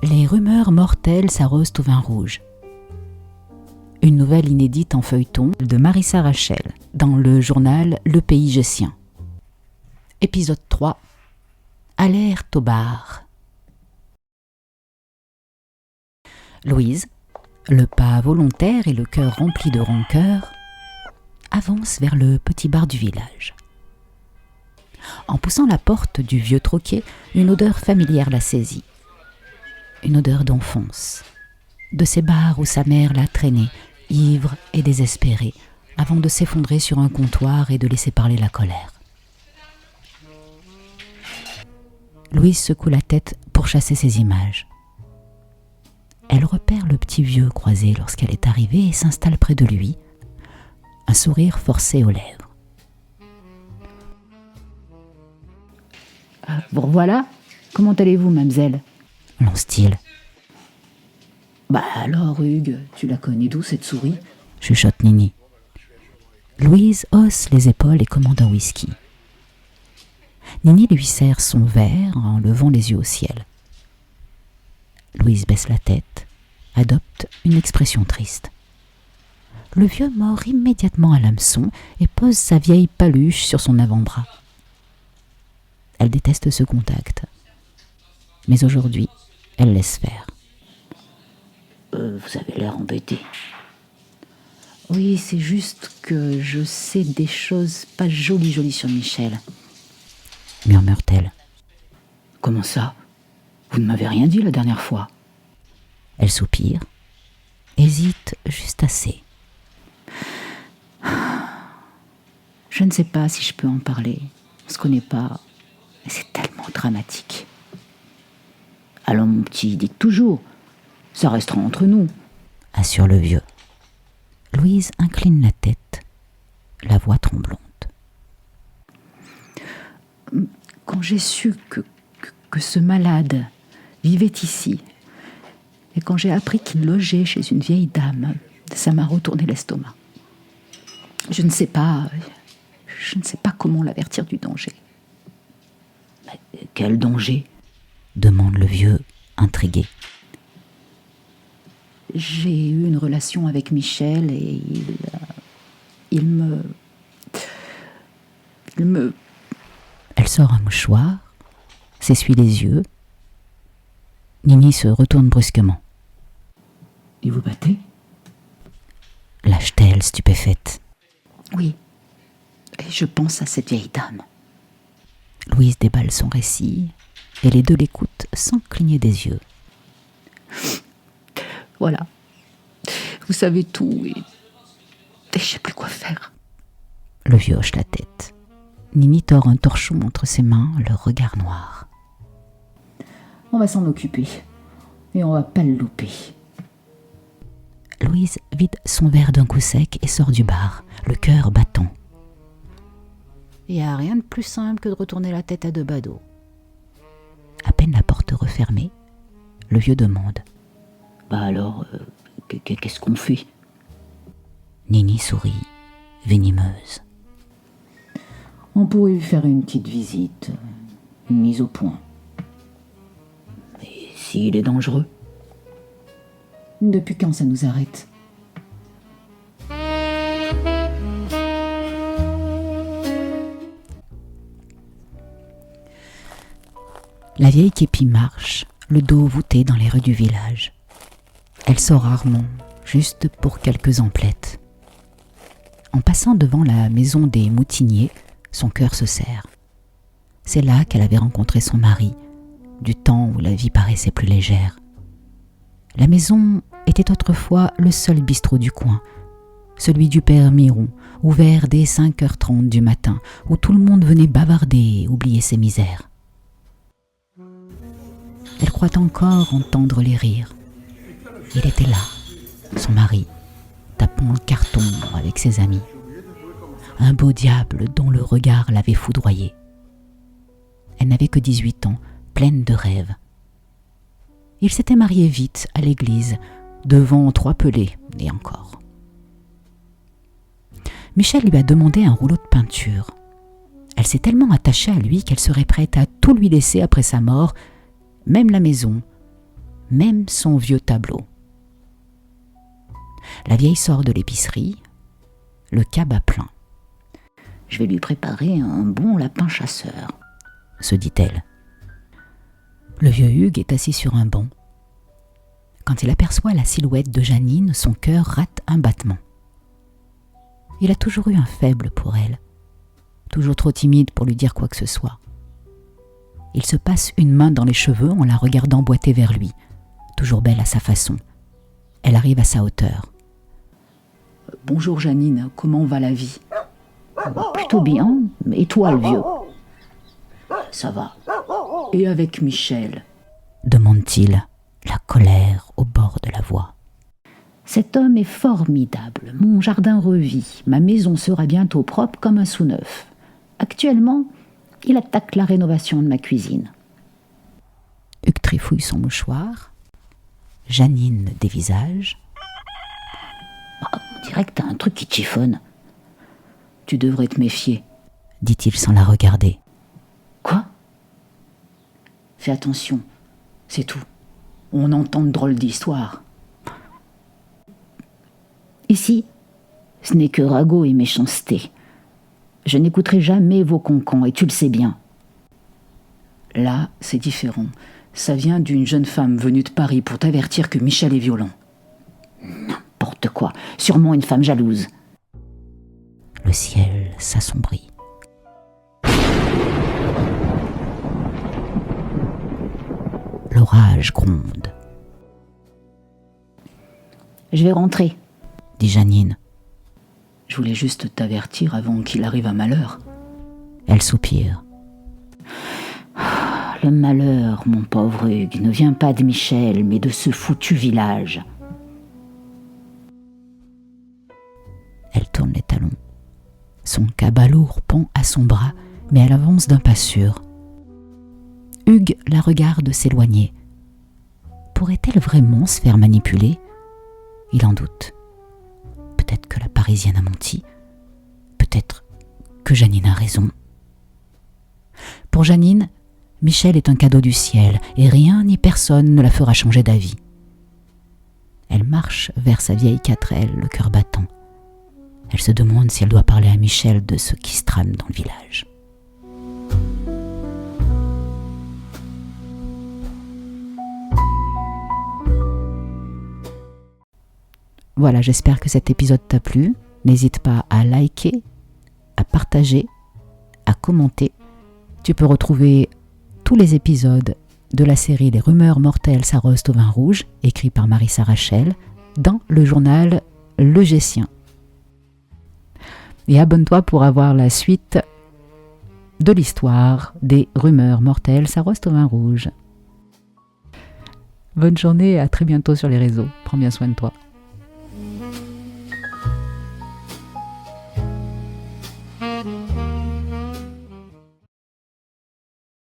Les rumeurs mortelles s'arrosent au vin rouge. Une nouvelle inédite en feuilleton de Marissa Rachel dans le journal Le Pays Gessien. Épisode 3. Alerte au bar. Louise, le pas volontaire et le cœur rempli de rancœur, avance vers le petit bar du village. En poussant la porte du vieux troquet, une odeur familière la saisit. Une odeur d'enfance, de ces bars où sa mère l'a traînée, ivre et désespérée, avant de s'effondrer sur un comptoir et de laisser parler la colère. Louise secoue la tête pour chasser ces images. Elle repère le petit vieux croisé lorsqu'elle est arrivée et s'installe près de lui, un sourire forcé aux lèvres. Vous revoilà ? Comment allez-vous, mademoiselle ? Lance-t-il. Bah alors, Hugues, tu la connais d'où, cette souris ? Chuchote Nini. Louise hausse les épaules et commande un whisky. Nini lui sert son verre en levant les yeux au ciel. Louise baisse la tête, adopte une expression triste. Le vieux mord immédiatement à l'hameçon et pose sa vieille paluche sur son avant-bras. Elle déteste ce contact. Mais aujourd'hui, elle laisse faire. Vous avez l'air embêté. Oui, c'est juste que je sais des choses pas jolies sur Michel. Murmure-t-elle. Comment ça ? Vous ne m'avez rien dit la dernière fois. Elle soupire, hésite juste assez. Je ne sais pas si je peux en parler. On ne se connaît pas. Mais c'est tellement dramatique. Alors mon petit, dites toujours. Ça restera entre nous. Assure le vieux. Louise incline la tête, la voix tremblante. Quand j'ai su que ce malade vivait ici, et quand j'ai appris qu'il logeait chez une vieille dame, ça m'a retourné l'estomac. Je ne sais pas comment l'avertir du danger. Mais quel danger ? Demande le vieux, intrigué. J'ai eu une relation avec Michel et il me... Elle sort un mouchoir, s'essuie les yeux. Nini se retourne brusquement. Il vous battait ? Lâche-t-elle, stupéfaite. Oui, et je pense à cette vieille dame. Louise déballe son récit et les deux l'écoutent sans cligner des yeux. Voilà, vous savez tout et je ne sais plus quoi faire. Le vieux hoche la tête. Nini tord un torchon entre ses mains, le regard noir. On va s'en occuper et on va pas le louper. Louise vide son verre d'un coup sec et sort du bar, le cœur battant. Il n'y a rien de plus simple que de retourner la tête à deux badauds. À peine la porte refermée, le vieux demande. Bah alors, qu'est-ce qu'on fait ? Nini sourit, venimeuse. On pourrait lui faire une petite visite, une mise au point. Mais s'il est dangereux ? Depuis quand ça nous arrête ? La vieille képi marche, le dos voûté dans les rues du village. Elle sort rarement, juste pour quelques emplettes. En passant devant la maison des Moutiniers, son cœur se serre. C'est là qu'elle avait rencontré son mari, du temps où la vie paraissait plus légère. La maison était autrefois le seul bistrot du coin, celui du père Miron, ouvert dès 5h30 du matin, où tout le monde venait bavarder et oublier ses misères. Elle croit encore entendre les rires. Il était là, son mari, tapant le carton avec ses amis. Un beau diable dont le regard l'avait foudroyée. Elle n'avait que 18 ans, pleine de rêves. Il s'était marié vite à l'église, devant 3 pelés, et encore. Michel lui a demandé un rouleau de peinture. Elle s'est tellement attachée à lui qu'elle serait prête à tout lui laisser après sa mort, même la maison, même son vieux tableau. La vieille sort de l'épicerie, le cabas plein. « Je vais lui préparer un bon lapin chasseur, » se dit-elle. Le vieux Hugues est assis sur un banc. Quand il aperçoit la silhouette de Jeannine, son cœur rate un battement. Il a toujours eu un faible pour elle, toujours trop timide pour lui dire quoi que ce soit. Il se passe une main dans les cheveux en la regardant boiter vers lui, toujours belle à sa façon. Elle arrive à sa hauteur. « Bonjour Jeannine, comment va la vie ?»« Plutôt bien, et toi le vieux ?»« Ça va. Et avec Michel ?» demande-t-il, la colère au bord de la voix. « Cet homme est formidable. Mon jardin revit. Ma maison sera bientôt propre comme un sous-neuf. Actuellement, il attaque la rénovation de ma cuisine. » Hugues trifouille son mouchoir. Jeannine dévisage. On dirait que t'as un truc qui te chiffonne. Tu devrais te méfier, dit-il sans la regarder. Quoi ? Fais attention, c'est tout. On entend de drôles d'histoires. Ici, ce n'est que ragot et méchanceté. Je n'écouterai jamais vos concons, et tu le sais bien. Là, c'est différent. Ça vient d'une jeune femme venue de Paris pour t'avertir que Michel est violent. N'importe quoi, sûrement une femme jalouse. Le ciel s'assombrit. L'orage gronde. Je vais rentrer, dit Jeannine. Je voulais juste t'avertir avant qu'il arrive un malheur. Elle soupire. Le malheur, mon pauvre Hugues, ne vient pas de Michel, mais de ce foutu village. Elle tourne les talons. Son cabas lourd pend à son bras, mais elle avance d'un pas sûr. Hugues la regarde s'éloigner. Pourrait-elle vraiment se faire manipuler ? Il en doute. Peut-être que la Parisienne a menti. Peut-être que Jeannine a raison. Pour Jeannine, Michel est un cadeau du ciel et rien ni personne ne la fera changer d'avis. Elle marche vers sa vieille 4L, le cœur battant. Elle se demande si elle doit parler à Michel de ce qui se trame dans le village. Voilà, j'espère que cet épisode t'a plu. N'hésite pas à liker, à partager, à commenter. Tu peux retrouver tous les épisodes de la série Les Rumeurs mortelles s'arrosent au vin rouge, écrit par Marissa Rachel, dans le journal Le Gessien. Et abonne-toi pour avoir la suite de l'histoire des Rumeurs mortelles s'arrosent au vin rouge. Bonne journée et à très bientôt sur les réseaux. Prends bien soin de toi.